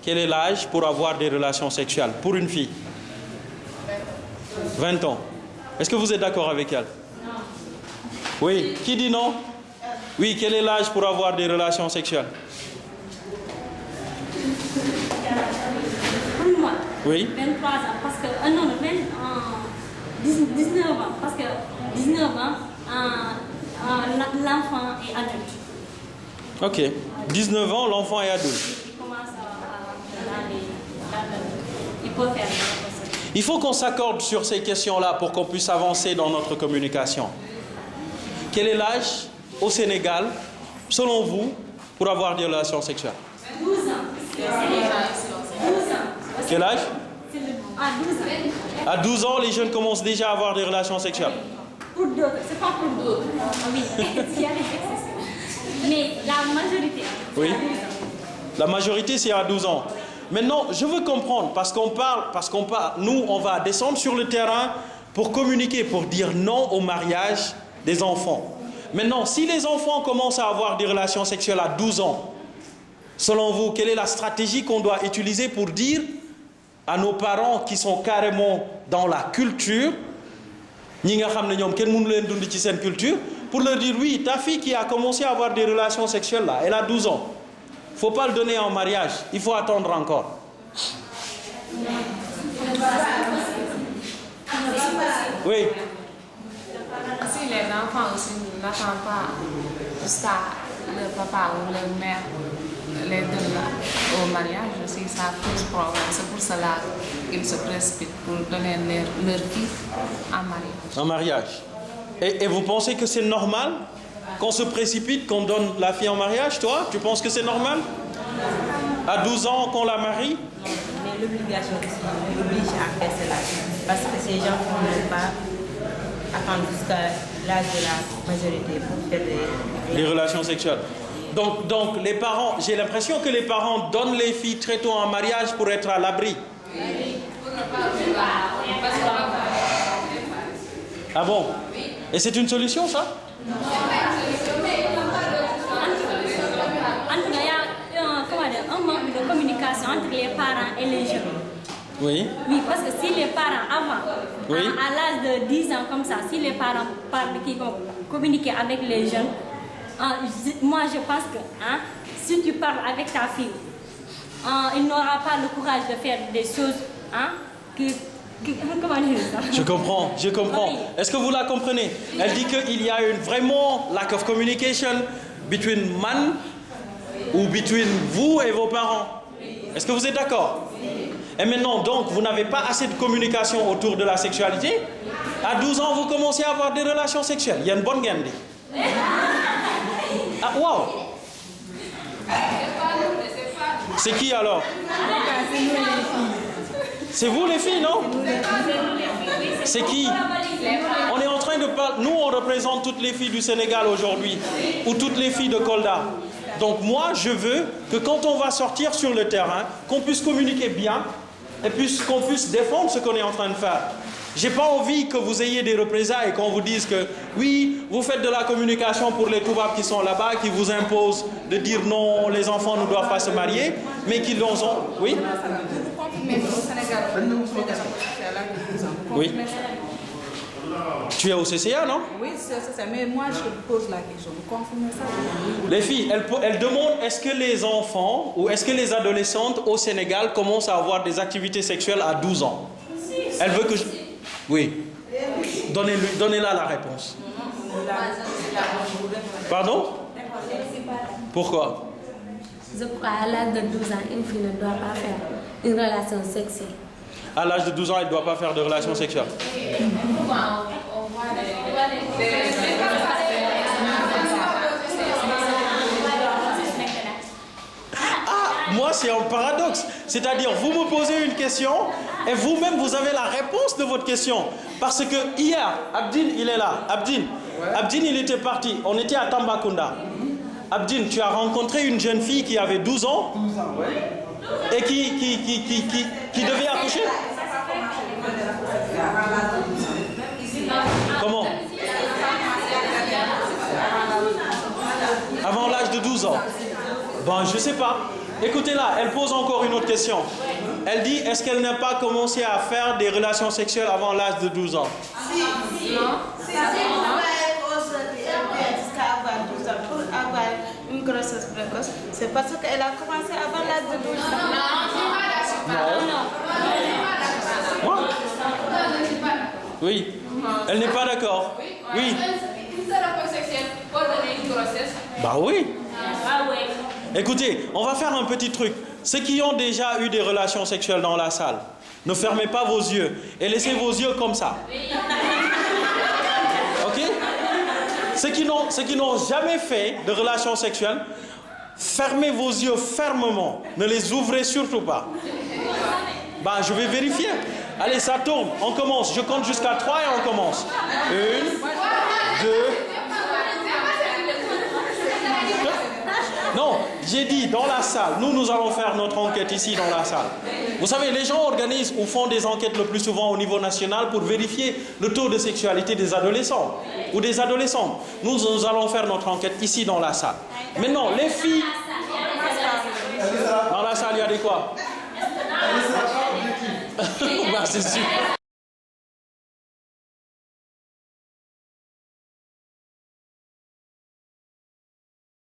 quel est l'âge pour avoir des relations sexuelles pour une fille? 20 ans. Est-ce que vous êtes d'accord avec elle? Oui. Qui dit non? Oui, quel est l'âge pour avoir des relations sexuelles? Pour moi, oui. 23 ans, parce que, non, 19 ans, parce que 19 ans, l'enfant est adulte. Ok. 19 ans, l'enfant est adulte. Il commence il peut faire. Il faut qu'on s'accorde sur ces questions-là pour qu'on puisse avancer dans notre communication. Quel est l'âge au Sénégal, selon vous, pour avoir des relations sexuelles? 12 ans. 12 ans. Quel âge? À 12 ans. À 12 ans, les jeunes commencent déjà à avoir des relations sexuelles. Pour d'autres, c'est pas pour d'autres. Oui, il y a des exceptions. Mais la majorité. Oui. La majorité, c'est à 12 ans. Maintenant, je veux comprendre, parce qu'on parle, nous, on va descendre sur le terrain pour communiquer, pour dire non au mariage des enfants. Maintenant, si les enfants commencent à avoir des relations sexuelles à 12 ans, selon vous, quelle est la stratégie qu'on doit utiliser pour dire à nos parents qui sont carrément dans la culture, culture, pour leur dire oui, ta fille qui a commencé à avoir des relations sexuelles là, elle a 12 ans. Il ne faut pas le donner en mariage, il faut attendre encore. Oui. Si les enfants aussi n'attendent pas jusqu'à le papa ou le mère les donne au mariage aussi, ça pose problème. C'est pour cela qu'ils se précipitent pour donner leur fille en mariage. En mariage. Et vous pensez que c'est normal qu'on se précipite, qu'on donne la fille en mariage, toi? Tu penses que c'est normal? À 12 ans qu'on la marie? Mais l'obligation aussi oblige à faire cela. Parce que ces gens ne peuvent pas attendre jusqu'à l'âge de la majorité pour faire des relations sexuelles. Donc les parents, j'ai l'impression que les parents donnent les filles très tôt en mariage pour être à l'abri. Ah bon? Et c'est une solution, ça? En tout cas, il y a un manque de communication entre les parents et les jeunes. Oui. Oui, parce que si les parents avant, oui. à l'âge de 10 ans comme ça, si les parents parlent, qui communiquent avec les jeunes, moi je pense que si tu parles avec ta fille, il n'aura pas le courage de faire des choses comment dire ça? Je comprends. Oui. Est-ce que vous la comprenez? Elle dit qu'il y a une vraiment lack of communication between man ou between vous et vos parents. Est-ce que vous êtes d'accord? Et maintenant, donc, vous n'avez pas assez de communication autour de la sexualité. À 12 ans, vous commencez à avoir des relations sexuelles. Il y a une bonne gamme. Ah, waouh! C'est qui alors? C'est vous les filles, non? C'est qui? On est en train de parler. Nous, on représente toutes les filles du Sénégal aujourd'hui, ou toutes les filles de Kolda. Donc moi, je veux que quand on va sortir sur le terrain, qu'on puisse communiquer bien et qu'on puisse défendre ce qu'on est en train de faire. J'ai pas envie que vous ayez des représailles et qu'on vous dise que oui, vous faites de la communication pour les Toubabs qui sont là-bas, qui vous imposent de dire non, les enfants ne doivent pas se marier, mais qu'ils l'ont. Oui? Oui. Tu es au CCA, non? Oui, c'est ça. Mais moi, je pose la question. Vous confirmez ça? Les filles, elles demandent est-ce que les enfants ou est-ce que les adolescentes au Sénégal commencent à avoir des activités sexuelles à 12 ans? Elle veut que je... Oui. Donnez-la la réponse. Pardon? Pourquoi? Je crois qu'à l'âge de 12 ans, une fille ne doit pas faire une relation sexuelle. À l'âge de 12 ans, elle ne doit pas faire de relation sexuelle. Moi, c'est un paradoxe. C'est-à-dire, vous me posez une question et vous-même, vous avez la réponse de votre question. Parce que hier, Abdine, il est là. Abdine, il était parti. On était à Tambacounda. Abdine, tu as rencontré une jeune fille qui avait 12 ans 12 ans, oui. Et qui devait accoucher? Comment? Avant l'âge de 12 ans. Bon, je sais pas. Écoutez-la, elle pose encore une autre question. Elle dit, est-ce qu'elle n'a pas commencé à faire des relations sexuelles avant l'âge de 12 ans? Si. Non. Jusqu'à avoir 12 ans pour avoir une grossesse précoce, c'est parce qu'elle a commencé avant l'âge de 12 ans. Non. Oui. Elle n'est pas d'accord. Oui. Bah oui. Écoutez, on va faire un petit truc. Ceux qui ont déjà eu des relations sexuelles dans la salle, ne fermez pas vos yeux et laissez vos yeux comme ça. Ok? Ceux qui n'ont jamais fait de relations sexuelles, fermez vos yeux fermement. Ne les ouvrez surtout pas. Bah, je vais vérifier. Allez, ça tourne. On commence. Je compte jusqu'à 3 et on commence. 1, 2. Non, j'ai dit dans la salle. Nous allons faire notre enquête ici dans la salle. Vous savez, les gens organisent ou font des enquêtes le plus souvent au niveau national pour vérifier le taux de sexualité des adolescents ou des adolescentes. Nous allons faire notre enquête ici dans la salle. Maintenant, les filles... Dans la salle, il y a des quoi? Bah, c'est sûr.